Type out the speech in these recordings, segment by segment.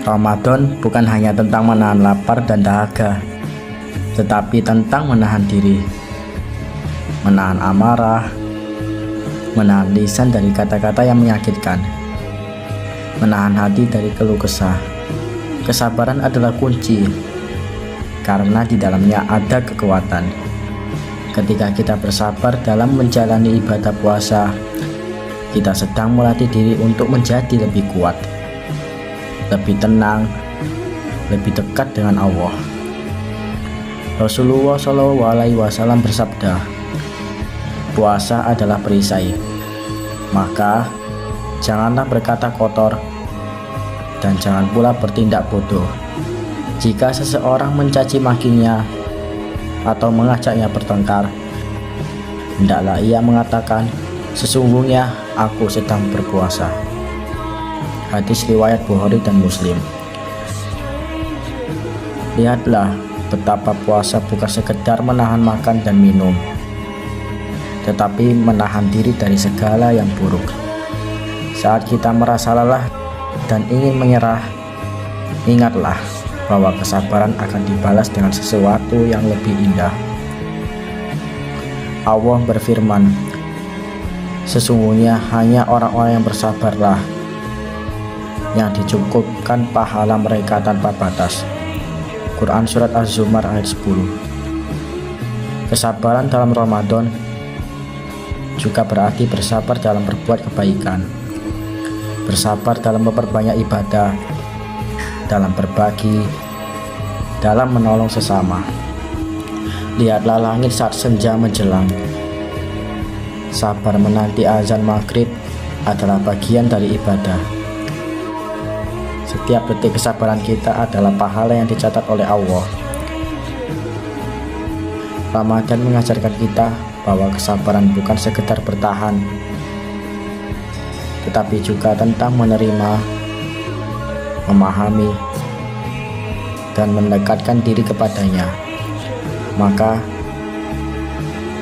Ramadan bukan hanya tentang menahan lapar dan dahaga, tetapi tentang menahan diri, menahan amarah, menahan lisan dari kata-kata yang menyakitkan, menahan hati dari keluh kesah. Kesabaran adalah kunci, karena di dalamnya ada kekuatan. Ketika kita bersabar dalam menjalani ibadah puasa, kita sedang melatih diri untuk menjadi lebih kuat, lebih tenang, lebih dekat dengan Allah. Rasulullah SAW bersabda, puasa adalah perisai, maka janganlah berkata kotor dan jangan pula bertindak bodoh. Jika seseorang mencaci makinya atau mengajaknya bertengkar, hendaklah ia mengatakan, sesungguhnya aku sedang berpuasa. Hadis riwayat Bukhari dan Muslim. Lihatlah betapa puasa bukan sekedar menahan makan dan minum, tetapi menahan diri dari segala yang buruk. Saat kita merasa lelah dan ingin menyerah, ingatlah bahwa kesabaran akan dibalas dengan sesuatu yang lebih indah. Allah berfirman, sesungguhnya hanya orang-orang yang bersabarlah yang dicukupkan pahala mereka tanpa batas. Quran Surat Az-Zumar ayat 10. Kesabaran dalam Ramadan juga berarti bersabar dalam berbuat kebaikan, bersabar dalam memperbanyak ibadah, dalam berbagi, dalam menolong sesama. Lihatlah langit saat senja menjelang. Sabar menanti azan maghrib adalah bagian dari ibadah. Setiap detik kesabaran kita adalah pahala yang dicatat oleh Allah. Ramadan mengajarkan kita bahwa kesabaran bukan sekedar bertahan, tetapi juga tentang menerima, memahami, dan mendekatkan diri kepadanya. Maka,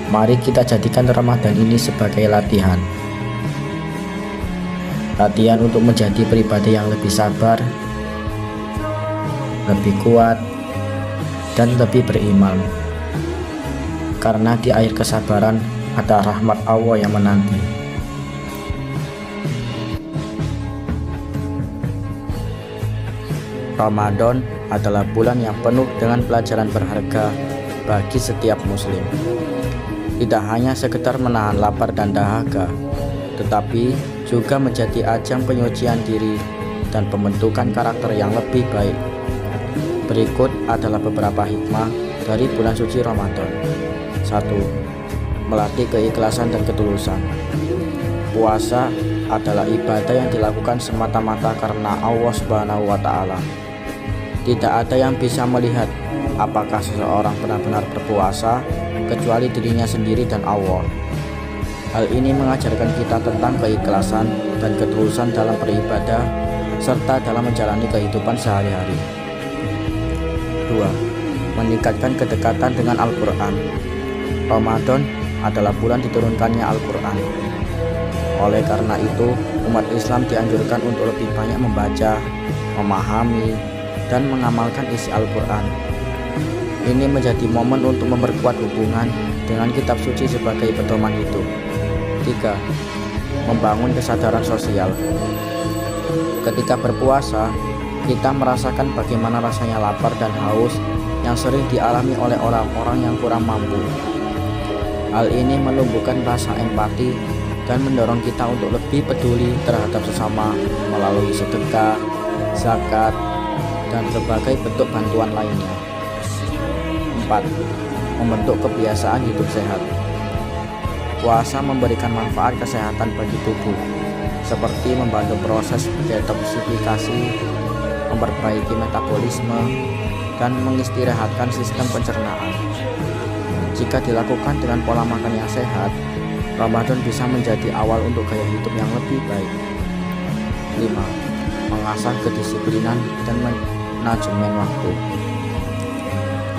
mari kita jadikan Ramadan ini sebagai latihan untuk menjadi pribadi yang lebih sabar, lebih kuat, dan lebih beriman. Karena di akhir kesabaran ada rahmat Allah yang menanti. Ramadan adalah bulan yang penuh dengan pelajaran berharga bagi setiap muslim. Tidak hanya sekedar menahan lapar dan dahaga, tetapi juga menjadi ajang penyucian diri dan pembentukan karakter yang lebih baik. Berikut adalah beberapa hikmah dari bulan suci Ramadan. 1. Melatih keikhlasan dan ketulusan. Puasa adalah ibadah yang dilakukan semata-mata karena Allah Subhanahu wa Ta'ala. Tidak ada yang bisa melihat apakah seseorang benar-benar berpuasa kecuali dirinya sendiri dan Allah. Hal ini mengajarkan kita tentang keikhlasan dan ketulusan dalam beribadah serta dalam menjalani kehidupan sehari-hari. 2. Meningkatkan kedekatan dengan Al-Quran. Ramadan adalah bulan diturunkannya Al-Quran. Oleh karena itu, umat Islam dianjurkan untuk lebih banyak membaca, memahami, dan mengamalkan isi Al-Quran. Ini menjadi momen untuk memperkuat hubungan dengan kitab suci sebagai pedoman hidup. 3. Membangun kesadaran sosial. Ketika berpuasa, kita merasakan bagaimana rasanya lapar dan haus yang sering dialami oleh orang-orang yang kurang mampu. Hal ini menumbuhkan rasa empati dan mendorong kita untuk lebih peduli terhadap sesama melalui sedekah, zakat, dan berbagai bentuk bantuan lainnya. 4. Membentuk kebiasaan hidup sehat. Puasa memberikan manfaat kesehatan bagi tubuh, seperti membantu proses detoksifikasi, memperbaiki metabolisme, dan mengistirahatkan sistem pencernaan. Jika dilakukan dengan pola makan yang sehat, Ramadan bisa menjadi awal untuk gaya hidup yang lebih baik. 5. Mengasah kedisiplinan dan manajemen waktu.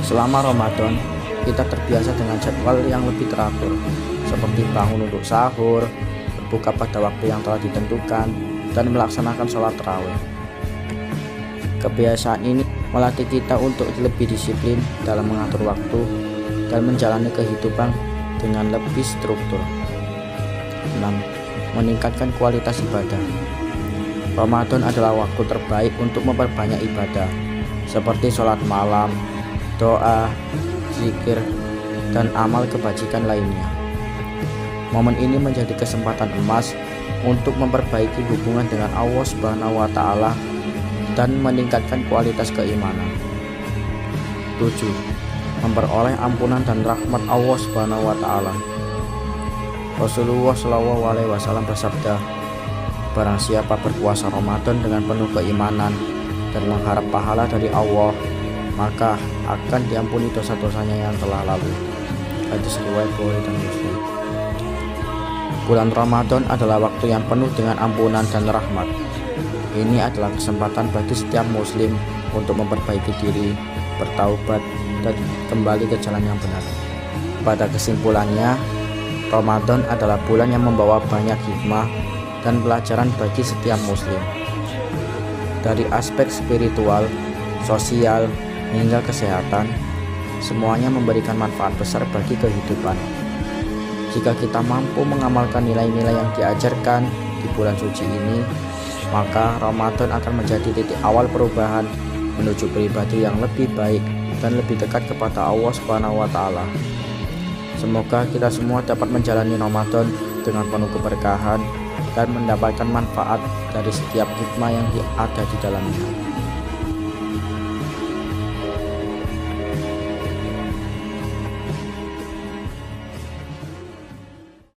Selama Ramadan, kita terbiasa dengan jadwal yang lebih teratur, seperti bangun untuk sahur, berbuka pada waktu yang telah ditentukan, dan melaksanakan sholat tarawih. Kebiasaan ini melatih kita untuk lebih disiplin dalam mengatur waktu dan menjalani kehidupan dengan lebih struktur. 6. Meningkatkan kualitas ibadah. Ramadan adalah waktu terbaik untuk memperbanyak ibadah seperti sholat malam, doa, zikir, dan amal kebajikan lainnya. Momen ini menjadi kesempatan emas untuk memperbaiki hubungan dengan Allah Subhanahu wa Ta'ala dan meningkatkan kualitas keimanan. 7. Memperoleh ampunan dan rahmat Allah Subhanahu wa Ta'ala. Rasulullah SAW bersabda, "Barang siapa berpuasa Ramadan dengan penuh keimanan dan mengharap pahala dari Allah, maka akan diampuni dosa-dosanya yang telah lalu." Hadis riwayat Bukhari dan Muslim. Bulan Ramadan adalah waktu yang penuh dengan ampunan dan rahmat. Ini adalah kesempatan bagi setiap muslim untuk memperbaiki diri, bertaubat, dan kembali ke jalan yang benar. Pada kesimpulannya, Ramadan adalah bulan yang membawa banyak hikmah dan pelajaran bagi setiap muslim. Dari aspek spiritual, sosial, hingga kesehatan, semuanya memberikan manfaat besar bagi kehidupan. Jika kita mampu mengamalkan nilai-nilai yang diajarkan di bulan suci ini, maka Ramadan akan menjadi titik awal perubahan menuju pribadi yang lebih baik dan lebih dekat kepada Allah Subhanahu wa Ta'ala. Semoga kita semua dapat menjalani Ramadan dengan penuh keberkahan dan mendapatkan manfaat dari setiap hikmah yang ada di dalamnya.